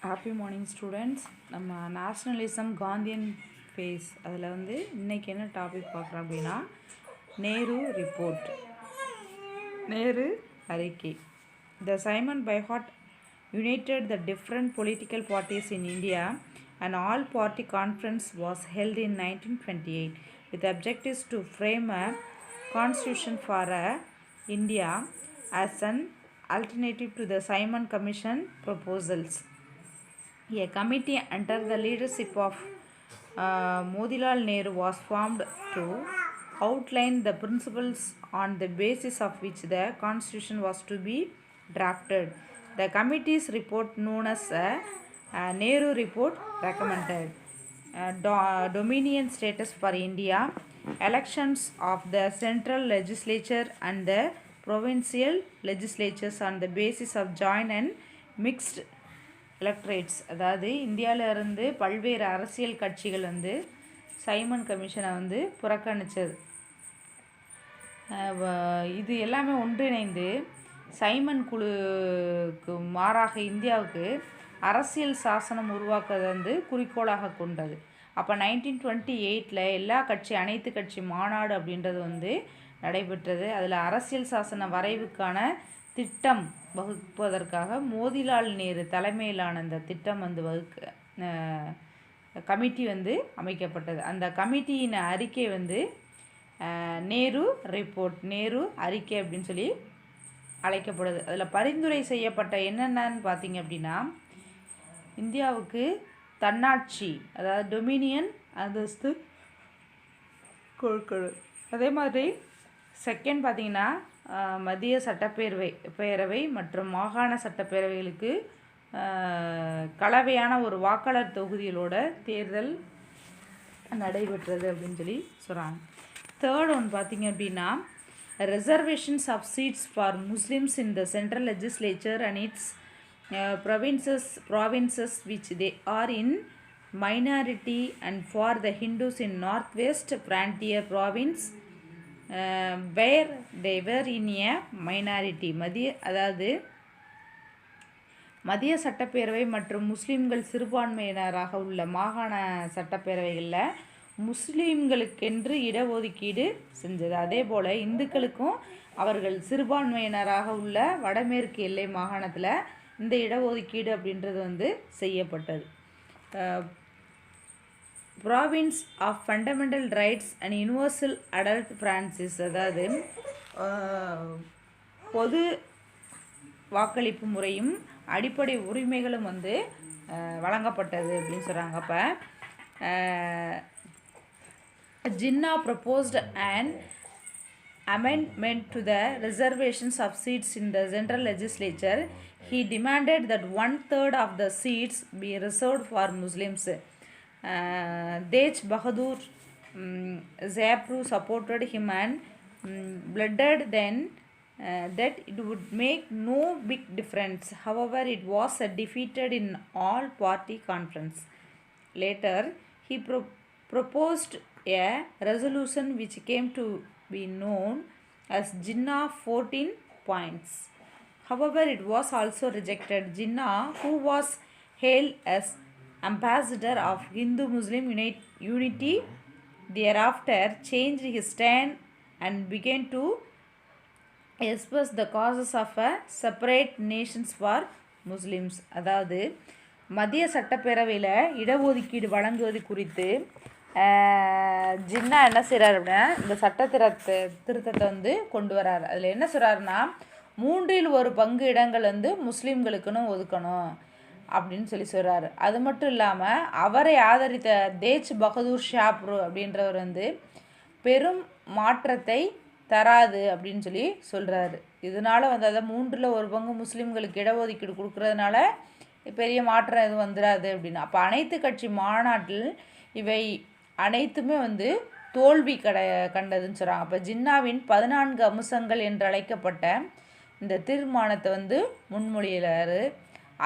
Happy morning students. நம்ம nationalism Gandhian face அதில் இன்றைக்கி என்ன டாபிக் பார்க்குறோம் அப்படின்னா நேரு ரிப்போர்ட், நேரு அறிக்கை. த Simon பைஹாட் united the different political parties in India. An all-party conference was held in 1928 with objectives to frame a constitution for India as an alternative to the Simon Commission proposals. A committee under the leadership of Motilal Nehru was formed to outline the principles on the basis of which the constitution was to be drafted. The committee's report, known as Nehru Report, recommended dominion status for India, elections of the central legislature and the provincial legislatures on the basis of joint and mixed electorates. அதாவது இந்தியாவிலிருந்து பல்வேறு அரசியல் கட்சிகள் Simon கமிஷனை புறக்கணித்தது. இது எல்லாமே ஒன்றிணைந்து Simon குழுக்கு மாறாக இந்தியாவுக்கு அரசியல் சாசனம் உருவாக்குறது குறிக்கோளாக கொண்டது. அப்போ 1928 எல்லா அனைத்து கட்சி மாநாடு அப்படின்றது நடைபெற்றது. அதில் அரசியல் சாசன வரைவுக்கான திட்டம் வகுப்பதற்காக மோதிலால் நேரு தலைமையிலான அந்த திட்டம் கமிட்டி அமைக்கப்பட்டது. அந்த கமிட்டியின் அறிக்கை நேரு ரிப்போர்ட், நேரு அறிக்கை அப்படின்னு சொல்லி அழைக்கப்படுது. அதில் பரிந்துரை செய்யப்பட்ட என்னென்னு பார்த்தீங்க அப்படின்னா, இந்தியாவுக்கு தன்னாட்சி, அதாவது டொமினியன் அந்தஸ்து கொடுக்கணும். அதே மாதிரி செகண்ட் பார்த்திங்கன்னா, மத்திய பேரவை மற்றும் மாகாண சட்டப்பேரவைகளுக்கு கலவையான ஒரு வாக்காளர் தொகுதிகளோட தேர்தல் நடைபெற்றது அப்படின்னு சொல்லி சொல்கிறாங்க. தேர்ட் ஒன்று பார்த்திங்க அப்படின்னா, reservations of seats for Muslims in the central legislature and its provinces which they are in minority, and for the Hindus in northwest frontier province where they were in a minority. மத்திய சட்டப்பேரவை மற்றும் முஸ்லீம்கள் சிறுபான்மையினராக உள்ள மாகாண சட்டப்பேரவைகளில் முஸ்லீம்களுக்கென்று இடஒதுக்கீடு செஞ்சது. அதே போல் இந்துக்களுக்கும் அவர்கள் சிறுபான்மையினராக உள்ள வடமேற்கு எல்லை மாகாணத்தில் இந்த இடஒதுக்கீடு அப்படின்றது செய்யப்பட்டது. Province of fundamental rights and universal adult franchise, அதாவது பொது வாக்களிப்பு முறையும் அடிப்படை உரிமைகளும் வழங்கப்பட்டது அப்படின்னு சொல்கிறாங்க. அப்போ Jinnah proposed an amendment to the reservations of seats in the central legislature. He demanded that 1/3 of the seats be reserved for Muslims. Tej Bahadur Zapru supported him and pleaded then that it would make no big difference. However, it was defeated in all-party conference. Later, he proposed a resolution which came to be known as Jinnah 14 points. However, it was also rejected. Jinnah, who was hailed as ambassador of Hindu-Muslim unity, thereafter changed his stand and began to express the causes of a separate nations for Muslims. அதாவது மத்திய சட்டப்பேரவையில் இடஒதுக்கீடு வழங்குவது குறித்து ஜின்னா என்ன செய்கிறார் அப்படின்னா, இந்த திருத்தத்தை கொண்டு வரார். அதில் என்ன சொல்கிறாருன்னா, 3/1 இடங்கள் முஸ்லீம்களுக்குன்னு ஒதுக்கணும் அப்படின்னு சொல்கிறார். அது மட்டும் இல்லாமல் அவரை ஆதரித்த தேஜ் பகதூர் ஷாப்ரு அப்படின்றவர் பெரும் மாற்றத்தை தராது அப்படின்னு சொல்லி சொல்கிறாரு. இதனால் அதை 3/1 முஸ்லீம்களுக்கு இடஒதுக்கீடு கொடுக்கறதுனால பெரிய மாற்றம் எதுவும் வந்துடாது அப்படின்னு. அப்போ அனைத்து கட்சி மாநாட்டில் இவை அனைத்துமே தோல்வி கண்டதுன்னு சொல்கிறாங்க. அப்போ ஜின்னாவின் 14 அம்சங்கள் என்று அழைக்கப்பட்ட இந்த தீர்மானத்தை முன்மொழியிறாரு.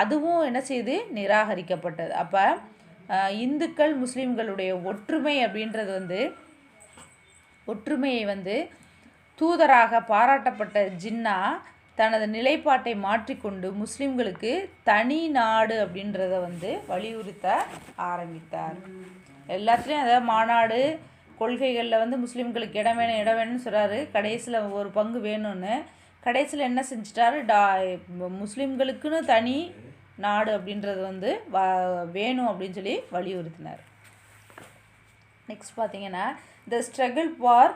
அதுவும் என்ன செய்து நிராகரிக்கப்பட்டது. அப்போ இந்துக்கள் முஸ்லீம்களுடைய ஒற்றுமை அப்படின்றது ஒற்றுமையை தூதராக பாராட்டப்பட்ட ஜின்னா தனது நிலைப்பாட்டை மாற்றிக்கொண்டு முஸ்லீம்களுக்கு தனி நாடு அப்படின்றத வந்து வலியுறுத்த ஆரம்பித்தார். எல்லாத்துலேயும் அதாவது மாநாடு கொள்கைகளில் வந்து முஸ்லீம்களுக்கு இடம் வேணும்னு சொல்கிறாரு. கடைசியில் ஒரு பங்கு வேணும்னு கடைசியில் என்ன செஞ்சிட்டாரு, முஸ்லீம்களுக்குன்னு தனி நாடு அப்படின்றது வந்து வேணும் அப்படின்னு சொல்லி வலியுறுத்தினார். நெக்ஸ்ட் பார்த்தீங்கன்னா த struggle for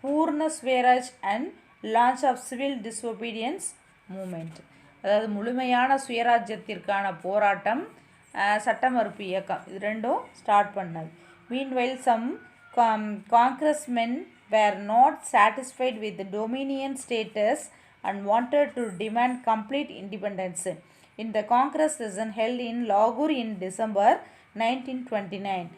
Purna Swaraj and launch of civil disobedience movement. அதாவது முழுமையான சுயராஜ்யத்திற்கான போராட்டம், சட்ட மறுப்பு இயக்கம், இது ரெண்டும் ஸ்டார்ட் பண்ணது. Meanwhile some congressmen were not satisfied with the Dominion status and wanted to demand complete independence. In the Congress session held in Lahore in December 1929,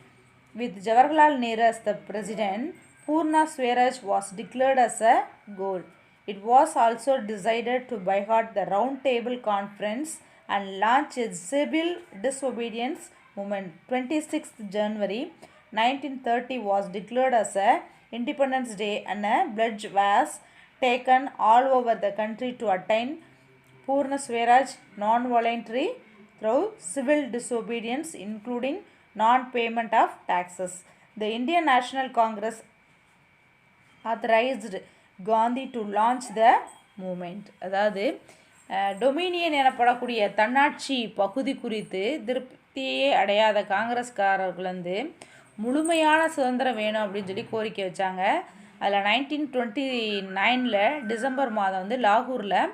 with Jawaharlal Nehru as the president, Purna Swaraj was declared as a goal. It was also decided to boycott the Round Table Conference and launch a civil disobedience movement. 26th January 1930 was declared as a Independence Day and a pledge was taken all over the country to attain Purna Swaraj non-voluntary through civil disobedience, including non-payment of taxes. The Indian National Congress authorized Gandhi to launch the movement. அதாவது Dominion எனப்படக்கூடிய தன்னாட்சி பகுதி குறித்து திருப்தியே அடையாத காங்கிரஸ்காரர்கள் வந்து முழுமையான சுதந்திரம் வேணும் அப்படின்னு சொல்லி கோரிக்கை வச்சாங்க. அதில் 1929 டிசம்பர் மாதம் வந்து லாகூரில்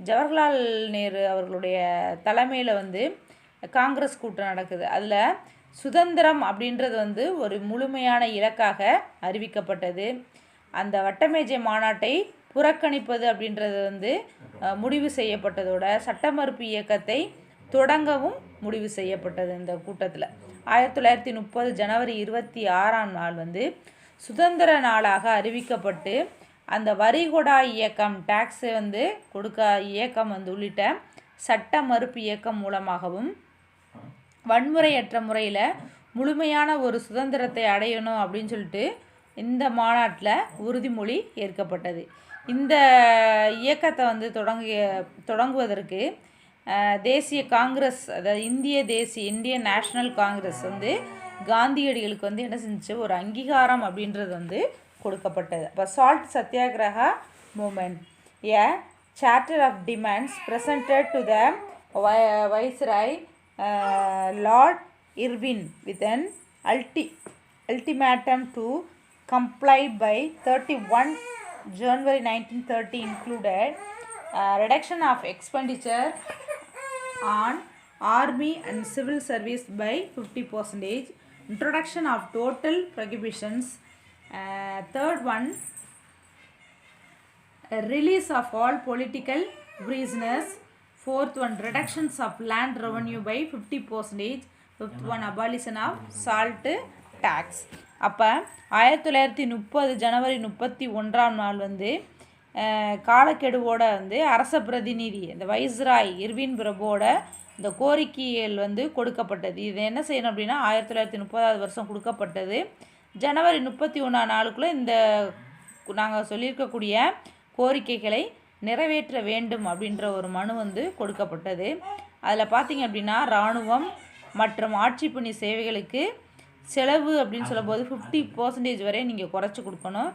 ஜவஹர்லால் நேரு அவர்களுடைய தலைமையில் வந்து காங்கிரஸ் கூட்டம் நடக்குது. அதில் சுதந்திரம் அப்படின்றது வந்து ஒரு முழுமையான இலக்காக அறிவிக்கப்பட்டது. அந்த வட்டமேஜை மாநாட்டை புறக்கணிப்பது அப்படின்றது வந்து முடிவு செய்யப்பட்டதோட சட்ட மறுப்பு இயக்கத்தை தொடங்கவும் முடிவு செய்யப்பட்டது. இந்த கூட்டத்தில் 1930 ஜனவரி 26ஆம் நாள் வந்து சுதந்திர நாளாக அறிவிக்கப்பட்டு அந்த வரிகொடா இயக்கம், டாக்ஸை வந்து கொடுக்க இயக்கம் வந்து உள்ளிட்ட சட்ட மறுப்பு இயக்கம் மூலமாகவும் வன்முறையற்ற முறையில் முழுமையான ஒரு சுதந்திரத்தை அடையணும் அப்படின்னு சொல்லிட்டு இந்த மாநாட்டில் உறுதிமொழி ஏற்கப்பட்டது. இந்த இயக்கத்தை வந்து தொடங்குவதற்கு தேசிய காங்கிரஸ், அதாவது இந்தியன் நேஷ்னல் காங்கிரஸ் வந்து காந்தியடிகளுக்கு வந்து என்ன செஞ்சிச்சு, ஒரு அங்கீகாரம் அப்படின்றது வந்து கொடுக்கப்பட்டது. அப்போ salt Satyagraha movement, a charter of demands presented to the viceroy Lord Irwin with an ultimatum to comply by 31 January 1930 included reduction of expenditure on army and civil service by 50%, introduction of total prohibitions, third one, release of all political prisoners, fourth one, reductions of land revenue by 50%, fifth one, abolition of salt tax. அப்போ 1930 ஜனவரி 31ஆம் நாள் வந்து காலக்கெடுவோட வந்து அரச பிரதிநிதி இந்த viceroy Irwin பிரபுவோட இந்த கோரிக்கைகள் வந்து கொடுக்கப்பட்டது. இது என்ன செய்யணும் அப்படின்னா 1930 வருஷம் கொடுக்கப்பட்டது. ஜனவரி 31ஆம் நாளுக்குள்ளே இந்த நாங்கள் சொல்லியிருக்கக்கூடிய கோரிக்கைகளை நிறைவேற்ற வேண்டும் அப்படின்ற ஒரு மனு வந்து கொடுக்கப்பட்டது. அதில் பார்த்திங்க அப்படின்னா இராணுவம் மற்றும் ஆட்சிப்பணி சேவைகளுக்கு செலவு அப்படின்னு சொல்லும்போது 50% வரை நீங்கள் குறைச்சி கொடுக்கணும்.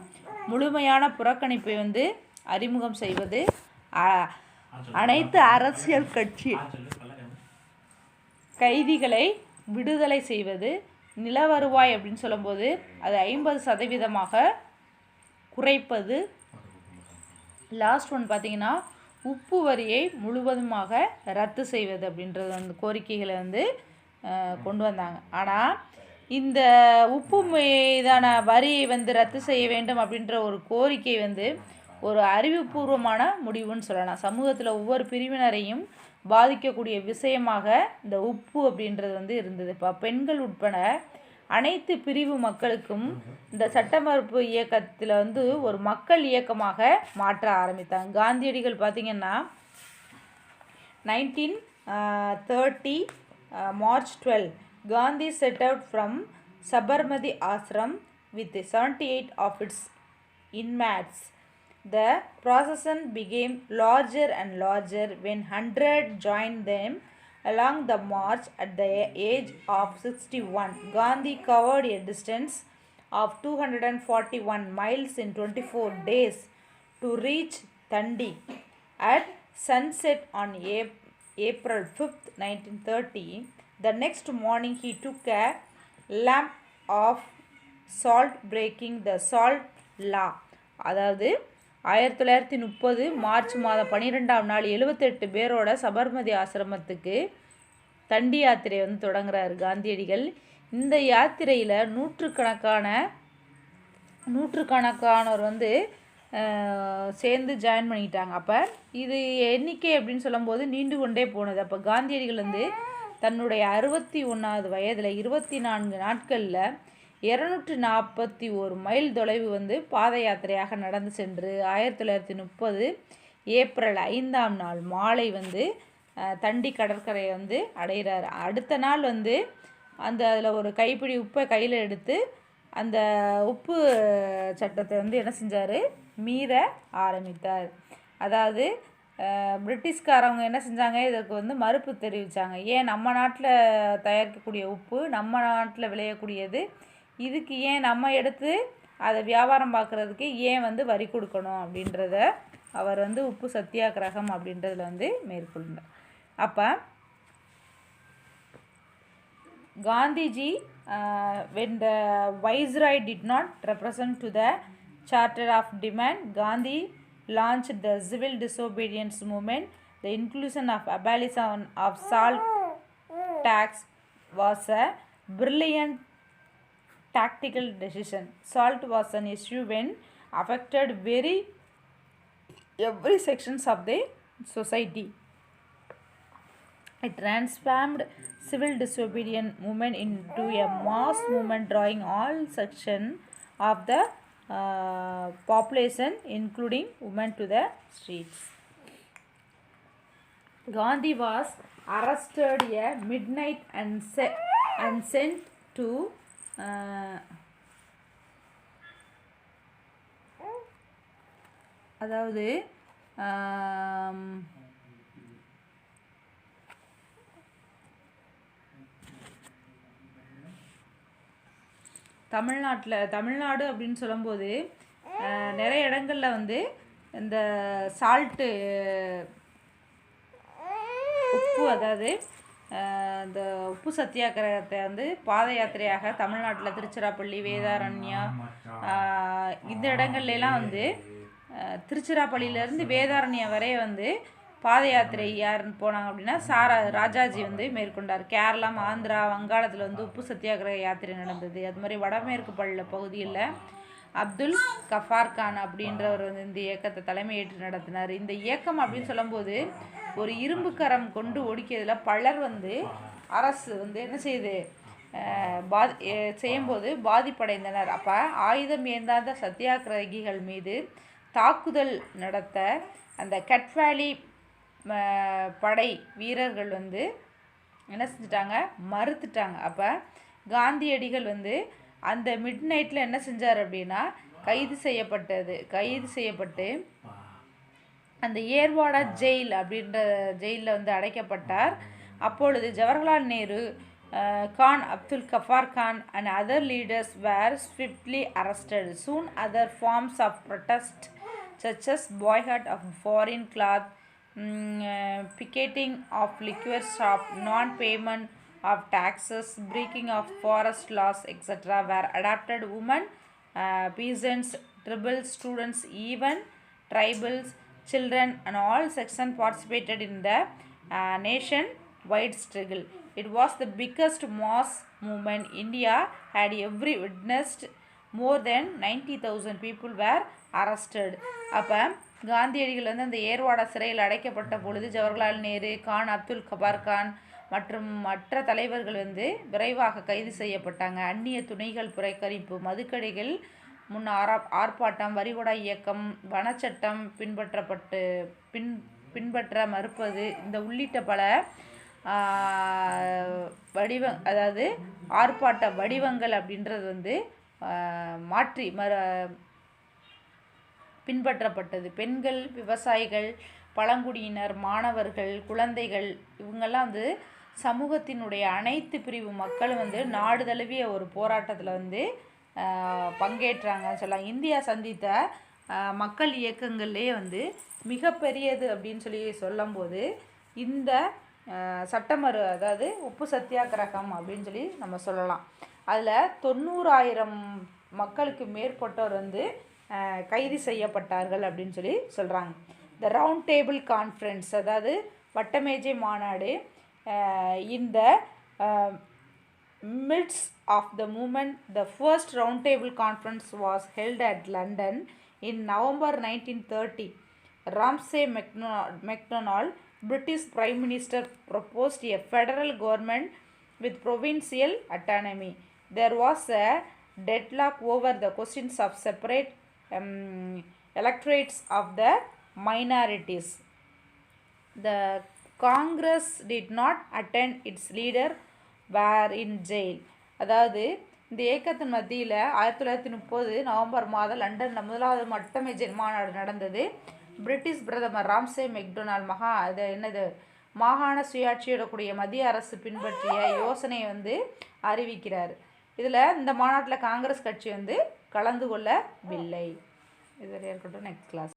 முழுமையான புறக்கணிப்பை வந்து அறிமுகம் செய்வது, அனைத்து அரசியல் கட்சி கைதிகளை விடுதலை செய்வது, நில வருவாய் அப்படின்னு சொல்லும்போது அது 50% குறைப்பது, லாஸ்ட் ஒன் பார்த்திங்கன்னா உப்பு வரியை முழுவதுமாக ரத்து செய்வது அப்படின்றது அந்த கோரிக்கைகளை வந்து கொண்டு வந்தாங்க. ஆனால் இந்த உப்பு மீதான வரியை வந்து ரத்து செய்ய வேண்டும் அப்படின்ற ஒரு கோரிக்கை வந்து ஒரு அறிவுபூர்வமான முடிவுன்னு சொல்லலாம். சமூகத்தில் ஒவ்வொரு பிரிவினரையும் பாதிக்கக்கூடிய விஷயமாக இந்த உப்பு அப்படின்றது வந்து இருந்தது. இப்போ பெண்கள் உட்பட அனைத்து பிரிவு மக்களுக்கும் இந்த சட்ட மறுப்பு இயக்கத்தில் வந்து ஒரு மக்கள் இயக்கமாக மாற்ற ஆரம்பித்தாங்க. காந்தியடிகள் பார்த்திங்கன்னா 1930 March 12 Gandhi set out from Sabarmati Ashram with 78 of its inmates The procession became larger and larger when 100 joined them along the march. At the age of 61, Gandhi covered a distance of 241 miles in 24 days to reach Dandi. At sunset on April 5th, 1930, the next morning he took a lump of salt, breaking the salt law. அதாவது 1930 March மாதம் 12ஆம் நாள் 78 பேரோட சபர்மதி ஆசிரமத்துக்கு தண்டி யாத்திரை வந்து தொடங்குறாரு காந்தியடிகள். இந்த யாத்திரையில் நூற்றுக்கணக்கானோர் வந்து சேர்ந்து ஜாயின் பண்ணிட்டாங்க. அப்போ இது எண்ணிக்கை அப்படின்னு சொல்லும்போது நீண்டு கொண்டே போனது. அப்போ காந்தியடிகள் வந்து தன்னுடைய 61வது வயதில் 24 நாட்களில் 241 மைல் தொலைவு வந்து பாத யாத்திரையாக நடந்து சென்று 1930 ஏப்ரல் 5ஆம் நாள் மாலை வந்து தண்டி கடற்கரையை வந்து அடைகிறார். அடுத்த நாள் வந்து அதில் ஒரு கைப்பிடி உப்பை கையில் எடுத்து அந்த உப்பு சட்டத்தை வந்து என்ன செஞ்சார், மீற ஆரம்பித்தார். அதாவது பிரிட்டிஷ்காரவங்க என்ன செஞ்சாங்க, இதற்கு வந்து மறுப்பு தெரிவித்தாங்க. ஏன் நம்ம நாட்டில் தயாரிக்கக்கூடிய உப்பு நம்ம நாட்டில் விளையக்கூடியது, இதுக்கு ஏன் நம்ம எடுத்து அதை வியாபாரம் பார்க்குறதுக்கு ஏன் வந்து வரி கொடுக்கணும் அப்படின்றத அவர் வந்து உப்பு சத்தியாகிரகம் அப்படின்றதில் வந்து மேற்கொண்டார். அப்போ Gandhiji when the viceroy did not represent to the charter of demand, Gandhi launched the civil disobedience movement. The inclusion of abolition of salt tax was a brilliant tactical decision. Salt was an issue when affected every sections of the society. It transformed civil disobedience movement into a mass movement drawing all sections of the population including women to the streets. Gandhi was arrested at midnight and sent to அதாவது தமிழ்நாடு அப்படின்னு சொல்லும்போது நிறைய இடங்களில் வந்து இந்த salt உப்பு, அதாவது இந்த உப்பு சத்தியாகிரகத்தை வந்து பாத யாத்திரையாக தமிழ்நாட்டில் திருச்சிராப்பள்ளி, வேதாரண்யா இந்த இடங்கள்லாம் வந்து திருச்சிராப்பள்ளியிலேருந்து வேதாரண்யம் வரை வந்து பாத யாத்திரை யாருன்னு போனாங்க அப்படின்னா ராஜாஜி வந்து மேற்கொண்டார். கேரளா, ஆந்திரா, வங்காளத்தில் வந்து உப்பு சத்தியாகிரக யாத்திரை நடந்தது. அது மாதிரி வடமேற்கு பகுதியில் அப்துல் கஃபார் கான் அப்படின்றவர் வந்து இந்த இயக்கத்தை தலைமையேற்று நடத்தினார். இந்த இயக்கம் அப்படின்னு சொல்லும்போது ஒரு இரும்பு கரம் கொண்டு ஒடுக்கியதில் பலர் வந்து அரசு வந்து என்ன செய்யுது செய்யும்போது பாதிப்படைந்தனர். அப்போ ஆயுதம் ஏந்தாத சத்தியாகிரகிகள் மீது தாக்குதல் நடத்த அந்த கட்வாலி படை வீரர்கள் வந்து என்ன செஞ்சிட்டாங்க, மறுத்துட்டாங்க. அப்போ காந்தியடிகள் வந்து அந்த மிட் நைட்டில் என்ன செஞ்சார் அப்படின்னா கைது செய்யப்பட்டு அந்த ஏர்வாடா ஜெயில் அப்படின்ற ஜெயிலில் வந்து அடைக்கப்பட்டார். அப்பொழுது Jawaharlal Nehru, Khan Abdul கஃபார் Khan and other leaders were swiftly arrested. Soon other forms of protest such as boycott of foreign cloth, picketing of liquor shop, non-payment of taxes, breaking of forest laws, etc. were adopted. Women, peasants, tribal students, even tribals, children and all sections participated in the nation-wide struggle. It was the biggest mass movement India had ever witnessed. More than 90,000 people were arrested. அப்போ காந்தியடிகள் வந்து அந்த ஏர்வாடா சிறையில் அடைக்கப்பட்ட பொழுது ஜவஹர்லால் நேரு, கான் அப்துல் கஃபார் கான் மற்றும் மற்ற தலைவர்கள் வந்து விரைவாக கைது செய்யப்பட்டாங்க. அந்நிய துணைகள் புறக்கணிப்பு, மதுக்கடைகள் முன் ஆர்ப்பாட்டம், வரிகொடா இயக்கம், வனச்சட்டம் பின்பற்ற மறுப்பது, இந்த உள்ளிட்ட பல அதாவது ஆர்ப்பாட்ட வடிவங்கள் அப்படின்றது வந்து பின்பற்றப்பட்டது. பெண்கள், விவசாயிகள், பழங்குடியினர், மாணவர்கள், குழந்தைகள் இவங்கெல்லாம் வந்து சமூகத்தினுடைய அனைத்து பிரிவு மக்களும் வந்து நாடு தழுவிய ஒரு போராட்டத்தில் வந்து பங்கேற்றாங்கன்னு சொல்லலாம். இந்தியா சந்தித்த மக்கள் இயக்கங்கள்லேயே வந்து மிகப்பெரியது அப்படின்னு சொல்லி சொல்லும்போது இந்த அதாவது உப்பு சத்தியாகிரகம் அப்படின்னு சொல்லி நம்ம சொல்லலாம். அதில் 90,000 மக்களுக்கு மேற்பட்டோர் வந்து கைது செய்யப்பட்டார்கள் அப்படின்னு சொல்லி சொல்கிறாங்க. த ரவுண்ட் டேபிள் கான்ஃபரன்ஸ், அதாவது வட்டமேஜை மாநாடு, இந்த midst of the movement, the first roundtable conference was held at London in November 1930. Ramsay MacDonald, British Prime Minister, proposed a federal government with provincial autonomy. There was a deadlock over the questions of separate electorates of the minorities. The Congress did not attend. Its leader were in jail. அதாவது இந்த இயக்கத்தின் மத்தியில் 1930 November மாதம் லண்டனில் முதலாவது வட்டமேஜை மாநாடு நடந்தது. British பிரதமர் ராம்சே மெக்டொனால்ட் மாகாண சுயாட்சியோடக்கூடிய மத்திய அரசு பின்பற்றிய யோசனையை வந்து அறிவிக்கிறார். இதில் இந்த மாநாட்டில் காங்கிரஸ் கட்சி வந்து கலந்து கொள்ளவில்லை. இதில் இருக்கட்டும், நெக்ஸ்ட் கிளாஸ்.